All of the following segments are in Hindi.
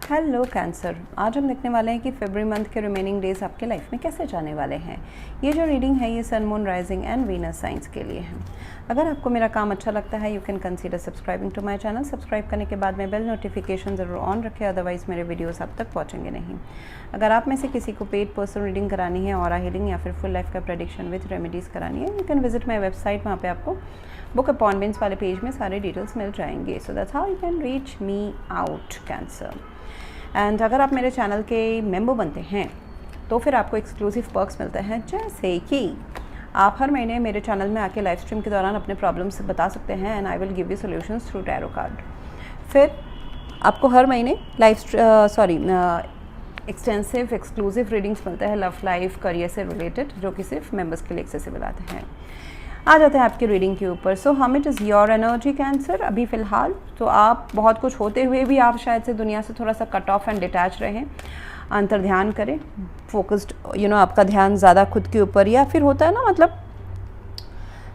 हेलो कैंसर, आज हम देखने वाले हैं कि फरवरी मंथ के रिमेनिंग डेज आपके लाइफ में कैसे जाने वाले हैं। ये जो रीडिंग है ये sun, moon, rising and Venus science के लिए है। अगर आपको मेरा काम अच्छा लगता है you can consider subscribing to my channel. Subscribe करने के बाद में बेल नोटिफिकेशन ज़रूर ऑन रखें, अदरवाइज़ मेरे वीडियोस आप तक पहुँचेंगे नहीं। अगर आप में से किसी को पेड पर्सनल रीडिंग करानी है, ऑरा हीलिंग या फिर फुल लाइफ का प्रेडिक्शन विथ रेमेडीज़ करानी है, you can visit my website. वहाँ पर आपको बुक अपॉइंटमेंट्स वाले पेज में सारे डिटेल्स मिल जाएंगे। So that's how you can reach me out cancer. And अगर आप मेरे चैनल के मेंबर बनते हैं तो फिर आपको एक्सक्लूसिव पर्क्स मिलते हैं, जैसे कि आप हर महीने मेरे चैनल में आके लाइव स्ट्रीम के दौरान अपने प्रॉब्लम्स बता सकते हैं and I will give you solutions through tarot card. फिर आपको हर महीने एक्सटेंसिव एक्सक्लूसिव रीडिंग्स मिलते हैं लव लाइफ करियर से रिलेटेड, जो कि सिर्फ मेंबर्स के लिए एक्सेसिबल आते हैं। आ जाते हैं आपकी रीडिंग के ऊपर। सो हम it is your energy cancer. अभी फ़िलहाल तो आप बहुत कुछ होते हुए भी आप शायद से दुनिया से थोड़ा सा कट ऑफ एंड डिटैच रहें, अंतर ध्यान करें, फोकस्ड आपका ध्यान ज़्यादा खुद के ऊपर, या फिर होता है ना मतलब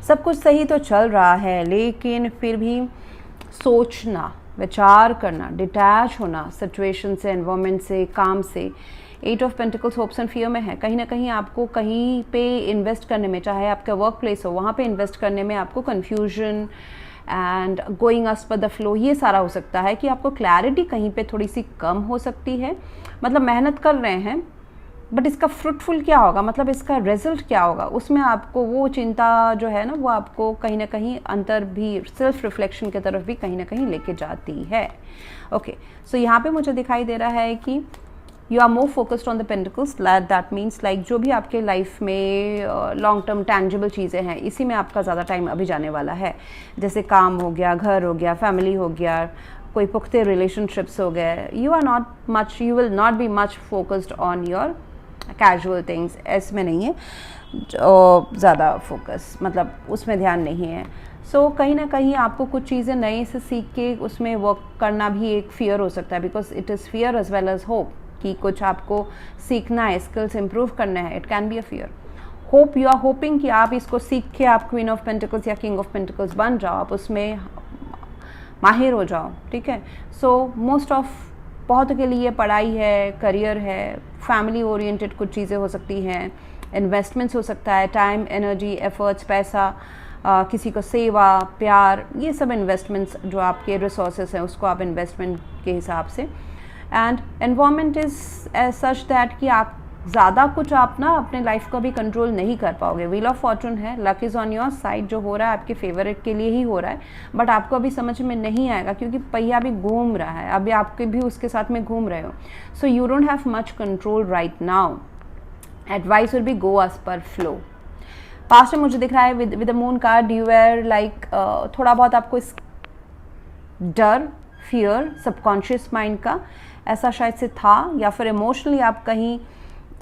सब कुछ सही तो चल रहा है लेकिन फिर भी सोचना, विचार करना, डिटैच होना सिचुएशन से, एनवायरनमेंट से, काम से। 8 of pentacles hopes and fear में है। कहीं ना कहीं आपको कहीं पे इन्वेस्ट करने में, चाहे आपका वर्क प्लेस हो, वहाँ पे इन्वेस्ट करने में आपको कन्फ्यूजन एंड गोइंग एज पर द फ्लो, ये सारा हो सकता है कि आपको क्लैरिटी कहीं पे थोड़ी सी कम हो सकती है। मतलब मेहनत कर रहे हैं बट इसका फ्रूटफुल क्या होगा, मतलब इसका रिजल्ट क्या होगा, उसमें आपको वो चिंता जो है ना वो आपको कहीं ना कहीं अंतर भी, सेल्फ रिफ्लेक्शन की तरफ भी कहीं ना कहीं लेके जाती है। ओके, सो यहाँ पे मुझे दिखाई दे रहा है कि you are more focused on the pentacles. That means like जो भी आपके लाइफ में लॉन्ग टर्म टैंजिबल चीज़ें हैं इसी में आपका ज़्यादा टाइम अभी जाने वाला है। जैसे काम हो गया, घर हो गया, फैमिली हो गया, कोई पुख्ते रिलेशनशिप्स हो गए। You will not be much focused on your casual things. इसमें नहीं है ज़्यादा फोकस, मतलब उसमें ध्यान नहीं है। सो कहीं ना कहीं आपको कुछ चीज़ें नए से सीख के उसमें वर्क करना भी एक फियर हो सकता है, because it is fear as well as hope कि कुछ आपको सीखना है, स्किल्स इंप्रूव करना है। It can be a fear. Hope, you are hoping कि आप इसको सीख के आप क्वीन ऑफ पेंटिकल्स या किंग ऑफ पेंटिकल्स बन जाओ, आप उसमें माहिर हो जाओ। ठीक है, सो मोस्ट ऑफ बहुत के लिए पढ़ाई है, करियर है, फैमिली ओरिएंटेड कुछ चीज़ें हो सकती हैं, इन्वेस्टमेंट्स हो सकता है, टाइम, एनर्जी, एफर्ट्स, पैसा, किसी को सेवा, प्यार, ये सब इन्वेस्टमेंट्स जो आपके रिसोर्सेस हैं उसको आप इन्वेस्टमेंट के हिसाब से। And environment is such that कि आप ज़्यादा कुछ आप ना अपने लाइफ को भी कंट्रोल नहीं कर पाओगे। व्हील ऑफ फॉर्चून है, luck is on your side. जो हो रहा है आपके फेवरेट के लिए ही हो रहा है, बट आपको अभी समझ में नहीं आएगा क्योंकि पहिया भी घूम रहा है, अभी आपके भी उसके साथ में घूम रहे हो। So you don't have much control right now. Advice will be go एज पर फ्लो। पास्ट में मुझे दिख रहा है with the moon card you are like थोड़ा बहुत आपको इस डर, फियर, सबकॉन्शियस माइंड का ऐसा शायद से था, या फिर इमोशनली आप कहीं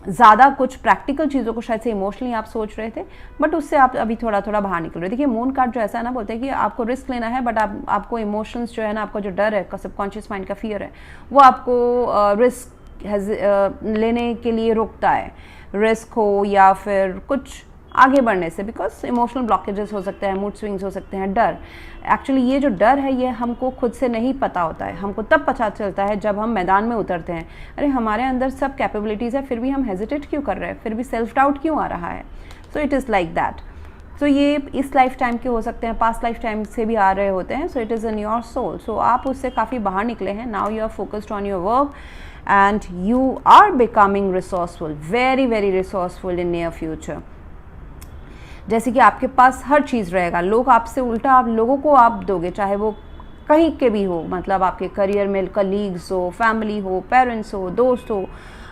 ज़्यादा कुछ प्रैक्टिकल चीज़ों को शायद से इमोशनली आप सोच रहे थे, बट उससे आप अभी थोड़ा थोड़ा बाहर निकल रहे। देखिए मून कार्ड जो ऐसा है ना, बोलते हैं कि आपको रिस्क लेना है, बट आपको इमोशंस जो है ना, आपको जो डर है, सबकॉन्शियस माइंड का फियर है, वो आपको रिस्क लेने के लिए रोकता है। रिस्क हो या फिर कुछ आगे बढ़ने से, बिकॉज इमोशनल ब्लॉकेजेस हो सकते हैं, मूड स्विंग्स हो सकते हैं। डर, एक्चुअली ये जो डर है ये हमको खुद से नहीं पता होता है, हमको तब पता चलता है जब हम मैदान में उतरते हैं। अरे हमारे अंदर सब कैपेबिलिटीज़ है, फिर भी हम हेजिटेट क्यों कर रहे हैं, फिर भी सेल्फ डाउट क्यों आ रहा है। So it is like that. So ये इस लाइफ टाइम के हो सकते हैं, पास्ट लाइफ टाइम से भी आ रहे होते हैं। So it is in your soul. So आप उससे काफ़ी बाहर निकले हैं। Now you are focused on your work and you are becoming resourceful, very very resourceful in near future. जैसे कि आपके पास हर चीज़ रहेगा, लोग आपसे उल्टा आप लोगों को आप दोगे, चाहे वो कहीं के भी हो, मतलब आपके करियर में कलीग्स हो, फैमिली हो, पेरेंट्स हो, दोस्त हो,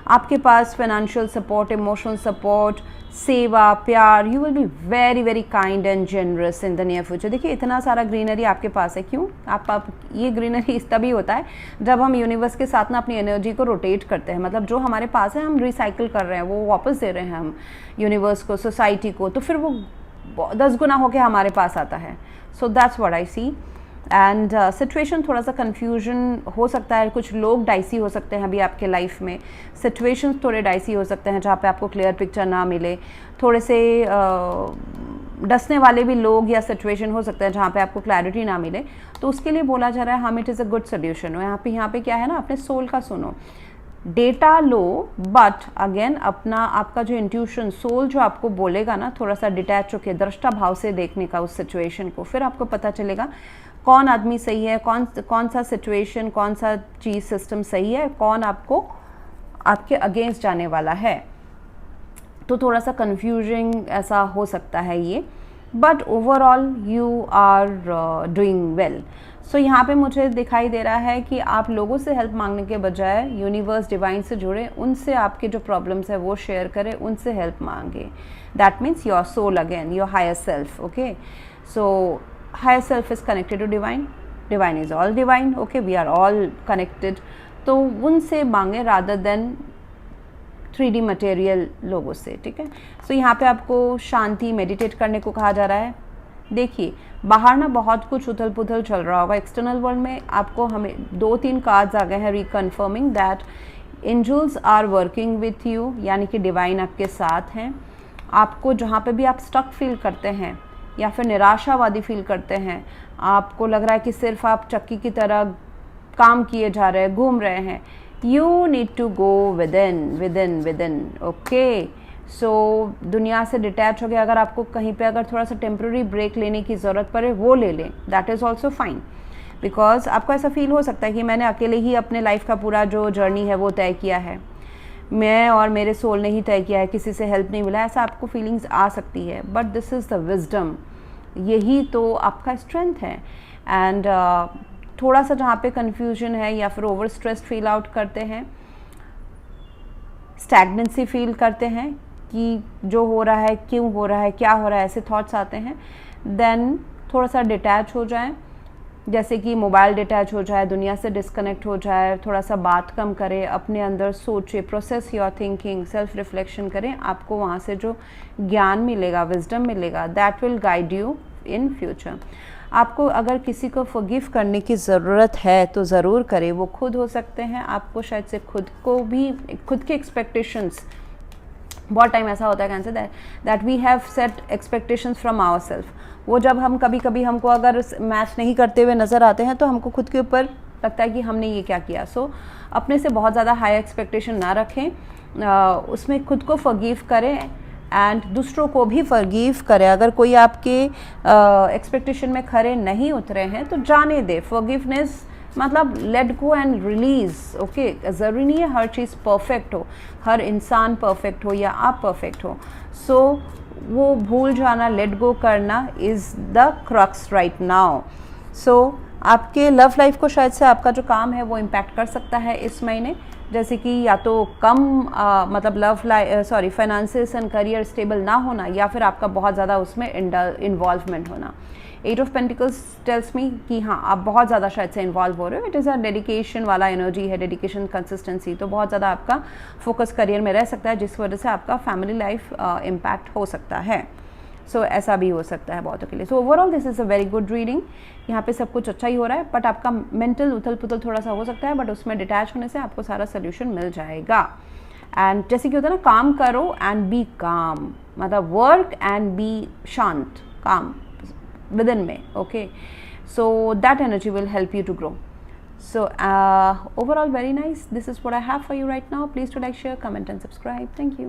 आपके पास फाइनेंशियल सपोर्ट, इमोशनल सपोर्ट, सेवा, प्यार। You will be very very kind and generous in the near future. देखिए इतना सारा ग्रीनरी आपके पास है, क्यों? आप ये ग्रीनरी इस तभी होता है जब हम यूनिवर्स के साथ ना अपनी एनर्जी को रोटेट करते हैं, मतलब जो हमारे पास है हम रिसाइकिल कर रहे हैं, वो वापस दे रहे हैं हम यूनिवर्स को, सोसाइटी को, तो फिर वो 10 गुना होकर हमारे पास आता है। So that's what I see. And situation थोड़ा सा कन्फ्यूजन हो सकता है, कुछ लोग डाइसी हो सकते हैं अभी आपके लाइफ में, सिचुएशंस थोड़े डाइसी हो सकते हैं जहाँ पे आपको क्लियर पिक्चर ना मिले, थोड़े से डसने वाले भी लोग या सिचुएशन हो सकते हैं जहाँ पे आपको क्लैरिटी ना मिले, तो उसके लिए बोला जा रहा है हम it is a good solution. यहाँ पे क्या है ना, अपने सोल का सुनो, डेटा लो, बट अगेन अपना आपका जो इंट्यूशन सोल जो आपको बोलेगा ना, थोड़ा सा डिटैच होकर दृष्टा भाव से देखने का उस सिचुएशन को, फिर आपको पता चलेगा कौन आदमी सही है, कौन सा सिचुएशन, कौन सा चीज़ सिस्टम सही है, कौन आपको आपके अगेंस्ट जाने वाला है। तो थोड़ा सा कन्फ्यूजिंग ऐसा हो सकता है ये, but overall you are doing well. So यहाँ पे मुझे दिखाई दे रहा है कि आप लोगों से हेल्प मांगने के बजाय यूनिवर्स डिवाइन से जुड़े, उनसे आपके जो प्रॉब्लम्स है वो शेयर करें, उनसे हेल्प मांगे। That means your soul again, your higher self. Okay, so higher self is connected to divine, divine is all divine. Okay, we are all connected. तो उनसे मांगे रादर देन 3D मटेरियल लोगों से। ठीक है, सो यहाँ पे आपको शांति, मेडिटेट करने को कहा जा रहा है। देखिए बाहर ना बहुत कुछ उथल पुथल चल रहा होगा एक्सटर्नल वर्ल्ड में, आपको हमें 2-3 कार्ड्स आ गए हैं reconfirming that angels are working with you, यानी कि डिवाइन आपके साथ हैं। आपको जहाँ पे भी आप स्टक फील करते हैं या फिर निराशावादी फील करते हैं, आपको लग रहा है कि सिर्फ आप चक्की की तरह काम किए जा रहे हैं, घूम रहे हैं, you need to go within. Okay, so दुनिया से डिटैच हो गया, अगर आपको कहीं पे अगर थोड़ा सा टेम्प्रेरी ब्रेक लेने की ज़रूरत पड़े वो ले लें, that is also fine. Because आपको ऐसा फील हो सकता है कि मैंने अकेले ही अपने लाइफ का पूरा जो जर्नी है वो तय किया है, मैं और मेरे सोल ने ही तय किया है, किसी से हेल्प नहीं मिला, ऐसा आपको फीलिंग्स आ सकती है। But this is the wisdom, यही तो आपका स्ट्रेंथ है। एंड थोड़ा सा जहाँ पे कन्फ्यूजन है या फिर ओवर स्ट्रेस फील आउट करते हैं, स्टैग्नेंसी फील करते हैं कि जो हो रहा है क्यों हो रहा है, क्या हो रहा है, ऐसे थॉट्स आते हैं, देन थोड़ा सा डिटैच हो जाएं, जैसे कि मोबाइल डिटैच हो जाए, दुनिया से डिस्कनेक्ट हो जाए, थोड़ा सा बात कम करें, अपने अंदर सोचे, process your thinking, self reflection करें, आपको वहाँ से जो ज्ञान मिलेगा, विजडम मिलेगा, that will guide you in future. आपको अगर किसी को फॉरगिव करने की ज़रूरत है तो ज़रूर करें, वो खुद हो सकते हैं, आपको शायद से खुद को भी, खुद के एक्सपेक्टेशंस, बहुत टाइम ऐसा होता है can say that we have set expectations from our self, वो जब हम कभी हमको अगर मैच नहीं करते हुए नज़र आते हैं तो हमको खुद के ऊपर लगता है कि हमने ये क्या किया। सो अपने से बहुत ज़्यादा हाई एक्सपेक्टेशन ना रखें, उसमें खुद को फॉरगिव करें एंड दूसरों को भी फॉरगिव करें। अगर कोई आपके एक्सपेक्टेशन में खरे नहीं उतरे हैं तो जाने दे, फॉरगिवनेस मतलब let go and release. Okay, ज़रूरी नहीं है हर चीज़ परफेक्ट हो, हर इंसान परफेक्ट हो या आप परफेक्ट हो। सो वो भूल जाना, लेट गो करना is the crux right now. So आपके लव लाइफ को शायद से आपका जो काम है वो इम्पैक्ट कर सकता है इस महीने, जैसे कि या तो कम मतलब फाइनेंसेस एंड करियर स्टेबल ना होना, या फिर आपका बहुत ज़्यादा उसमें इन्वॉल्वमेंट होना। 8 ऑफ पेंटिकल्स टेल्स मी कि हाँ आप बहुत ज़्यादा शायद से इन्वॉल्व हो रहे हो, इट इज़ अ डेडिकेशन वाला एनर्जी है, डेडिकेशन, कंसिस्टेंसी, तो बहुत ज़्यादा आपका फोकस करियर में रह सकता है, जिस वजह से आपका फैमिली लाइफ इम्पैक्ट हो सकता है। सो ऐसा भी हो सकता है बहुतों के लिए। So overall this is a very good reading, यहाँ पे सब कुछ अच्छा ही हो रहा है, बट आपका मेंटल उथल पुथल थोड़ा सा हो सकता है, बट उसमें डिटैच होने से आपको सारा सोल्यूशन मिल जाएगा। एंड जैसे कि होता है ना, काम करो एंड बी काम, मतलब वर्क एंड बी शांत, काम within me. Okay, so that energy will help you to grow. So overall very nice. This is what I have for you right now. Please do like, share, comment and subscribe. Thank you.